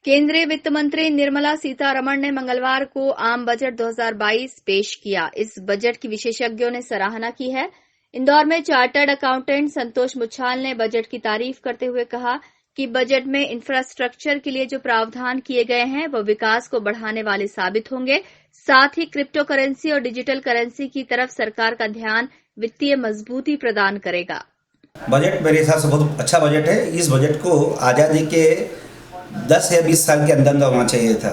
केंद्रीय वित्त मंत्री निर्मला सीतारमण ने मंगलवार को आम बजट 2022 पेश किया। इस बजट की विशेषज्ञों ने सराहना की है। इंदौर में चार्टर्ड अकाउंटेंट संतोष मुच्छाल ने बजट की तारीफ करते हुए कहा कि बजट में इंफ्रास्ट्रक्चर के लिए जो प्रावधान किए गए हैं वह विकास को बढ़ाने वाले साबित होंगे। साथ ही क्रिप्टो करेंसी और डिजिटल करेंसी की तरफ सरकार का ध्यान वित्तीय मजबूती प्रदान करेगा। बजट मेरे हिसाब से बहुत अच्छा बजट है। इस बजट को आज़ादी के 10 या 20 साल के अंदर होना चाहिए था।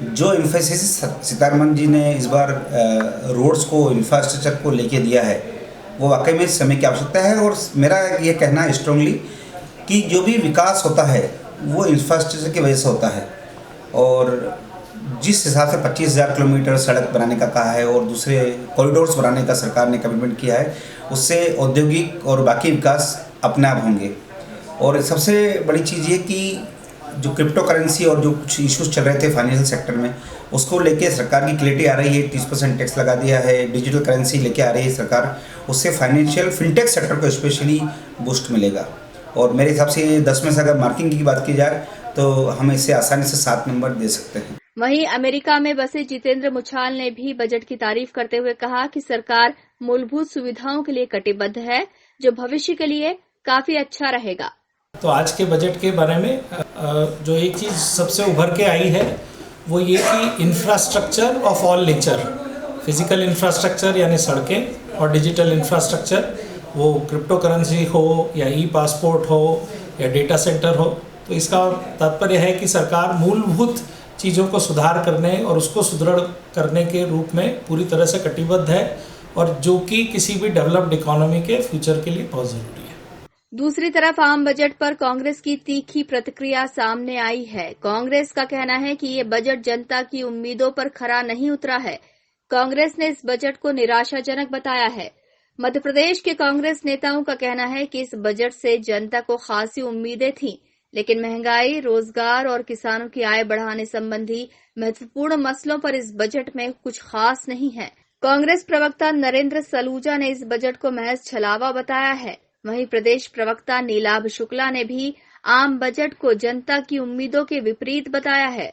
जो एम्फेसिस सीतारमण जी ने इस बार रोड्स को, इंफ्रास्ट्रक्चर को लेके दिया है, वो वाकई में समय की आवश्यकता है। और मेरा ये कहना है स्ट्रांगली कि जो भी विकास होता है वो इंफ्रास्ट्रक्चर की वजह से होता है। और जिस हिसाब से 25,000 किलोमीटर सड़क बनाने का कहा है और दूसरे कॉरिडोर्स बनाने का सरकार ने कमिटमेंट किया है, उससे औद्योगिक और बाकी विकास अपने आप होंगे। और सबसे बड़ी चीज़ ये कि जो क्रिप्टो करेंसी और जो कुछ इश्यूज चल रहे थे फाइनेंशियल सेक्टर में, उसको लेके सरकार की क्लैरिटी आ रही है। 30% टैक्स लगा दिया है। डिजिटल करेंसी लेके आ रही है सरकार, उससे फाइनेंशियल फिनटेक सेक्टर को स्पेशली बूस्ट मिलेगा। और मेरे हिसाब से 10 में से अगर मार्किंग की बात की जाए तो हम इसे आसानी से 7 नंबर दे सकते हैं। वहीं अमेरिका में बसे जितेंद्र मुच्छाल ने भी बजट की तारीफ करते हुए कहा कि सरकार मूलभूत सुविधाओं के लिए कटिबद्ध है, जो भविष्य के लिए काफी अच्छा रहेगा। तो आज के बजट के बारे में जो एक चीज़ सबसे उभर के आई है वो ये कि infrastructure of all nature, physical infrastructure यानी सड़कें और डिजिटल इंफ्रास्ट्रक्चर, वो क्रिप्टो करेंसी हो या ई पासपोर्ट हो या डेटा सेंटर हो, तो इसका तात्पर्य है कि सरकार मूलभूत चीज़ों को सुधार करने और उसको सुदृढ़ करने के रूप में पूरी तरह से कटिबद्ध है, और जो कि किसी भी डेवलप्ड इकोनॉमी के फ्यूचर के लिए बहुत ज़रूरी है। दूसरी तरफ आम बजट पर कांग्रेस की तीखी प्रतिक्रिया सामने आई है। कांग्रेस का कहना है कि ये बजट जनता की उम्मीदों पर खरा नहीं उतरा है। कांग्रेस ने इस बजट को निराशाजनक बताया है। मध्य प्रदेश के कांग्रेस नेताओं का कहना है कि इस बजट से जनता को खासी उम्मीदें थीं, लेकिन महंगाई, रोजगार और किसानों की आय बढ़ाने संबंधी महत्वपूर्ण मसलों पर इस बजट में कुछ खास नहीं है। कांग्रेस प्रवक्ता नरेंद्र सलूजा ने इस बजट को महज छलावा बताया है। वहीं प्रदेश प्रवक्ता नीलाभ शुक्ला ने भी आम बजट को जनता की उम्मीदों के विपरीत बताया है।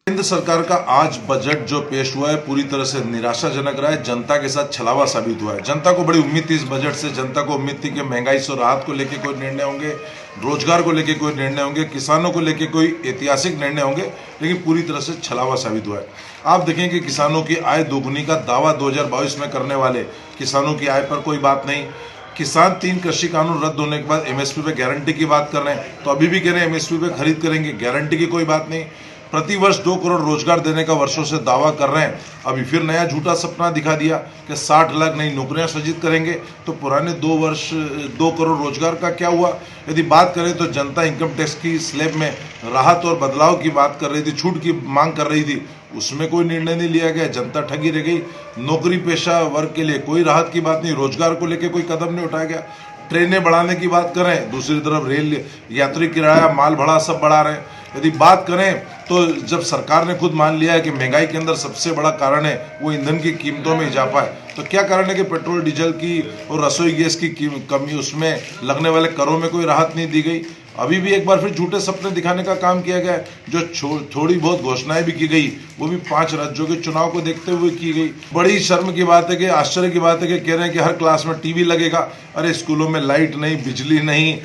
केंद्र सरकार का आज बजट जो पेश हुआ है पूरी तरह से निराशाजनक रहा है। जनता के साथ छलावा साबित हुआ है। जनता को बड़ी उम्मीद थी इस बजट से। जनता को उम्मीद थी कि महंगाई से राहत को लेकर कोई निर्णय होंगे, रोजगार को लेकर कोई निर्णय होंगे, किसानों को लेकर कोई ऐतिहासिक निर्णय होंगे, लेकिन पूरी तरह से छलावा साबित हुआ है। आप देखें कि किसानों की आय दोगुनी का दावा 2022 में करने वाले किसानों की आय पर कोई बात नहीं। किसान 3 कृषि कानून रद्द होने के बाद एमएसपी पे गारंटी की बात कर रहे हैं, तो अभी भी कह रहे हैं एमएसपी पे खरीद करेंगे, गारंटी की कोई बात नहीं। प्रतिवर्ष 2 करोड़ रोजगार देने का वर्षों से दावा कर रहे हैं, अभी फिर नया झूठा सपना दिखा दिया कि 60 लाख नई नौकरियां सृजित करेंगे। तो पुराने 2 करोड़ रोजगार का क्या हुआ? यदि बात करें तो जनता इनकम टैक्स की स्लैब में राहत और बदलाव की बात कर रही थी, छूट की मांग कर रही थी, उसमें कोई निर्णय नहीं लिया गया। जनता ठगी रह गई। नौकरी पेशा वर्ग के लिए कोई राहत की बात नहीं, रोजगार को लेकर कोई कदम नहीं उठाया गया। ट्रेनें बढ़ाने की बात करें, दूसरी तरफ रेल यात्री किराया, माल भाड़ा सब बढ़ा रहे हैं। यदि बात करें तो जब सरकार ने खुद मान लिया है कि महंगाई के अंदर सबसे बड़ा कारण है वो ईंधन की कीमतों में इजाफा है, तो क्या कारण है कि पेट्रोल डीजल की और रसोई गैस की कमी, उसमें लगने वाले करों में कोई राहत नहीं दी गई। अभी भी एक बार फिर झूठे सपने दिखाने का काम किया गया है। जो थोड़ी बहुत घोषणाएं भी की गई वो भी 5 राज्यों के चुनाव को देखते हुए की गई। बड़ी शर्म की बात है कि, आश्चर्य की बात है कि कह रहे हैं कि हर क्लास में टीवी लगेगा। अरे स्कूलों में लाइट नहीं, बिजली नहीं,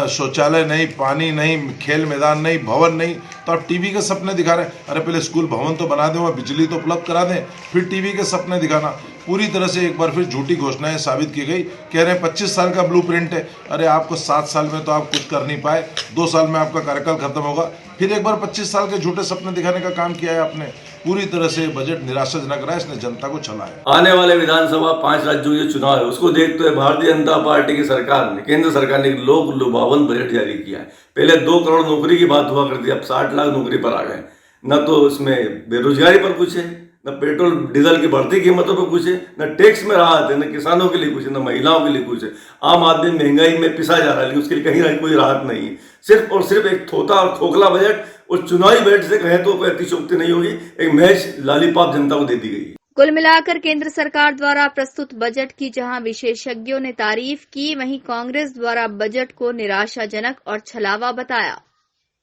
शौचालय नहीं, पानी नहीं, खेल मैदान नहीं, भवन नहीं, तो आप टीवी के सपने दिखा रहे हैं। अरे पहले स्कूल भवन तो बना दें, वहाँ बिजली तो उपलब्ध करा दें, फिर टीवी के सपने दिखाना। पूरी तरह से एक बार फिर झूठी घोषणाएं साबित की गई। कह रहे हैं 25 साल का ब्लूप्रिंट है। अरे आपको 7 साल में तो आप कुछ कर नहीं पाए, 2 साल में आपका कार्यकाल खत्म होगा, फिर एक बार 25 साल के झूठे सपने दिखाने का काम किया है आपने। पूरी तरह से बजट निराशाजनक रहा है, इसने जनता को छला है। आने वाले विधानसभा 5 राज्यों के चुनाव है, उसको देखते हुए भारतीय जनता पार्टी की सरकार ने, केंद्र सरकार ने एक लोक लुभावन बजट जारी किया है। पहले 2 करोड़ नौकरी की बात हुआ करती, अब 60 लाख नौकरी पर आ गए। न तो इसमें बेरोजगारी पर कुछ है, न पेट्रोल डीजल की बढ़ती कीमतों पर कुछ है, न टैक्स में राहत है, न किसानों के लिए कुछ है, न महिलाओं के लिए कुछ है। आम आदमी महंगाई में पिसा जा रहा है, लेकिन उसके लिए कहीं ना कोई राहत नहीं है। सिर्फ और सिर्फ एक थोथा और खोखला बजट, और चुनावी बजट से कहें तो कोई अतिशयोक्ति नहीं होगी, एक महज लालीपाप जनता को दे दी गई। कुल मिलाकर केंद्र सरकार द्वारा प्रस्तुत बजट की जहां विशेषज्ञों ने तारीफ की, वहीं कांग्रेस द्वारा बजट को निराशाजनक और छलावा बताया।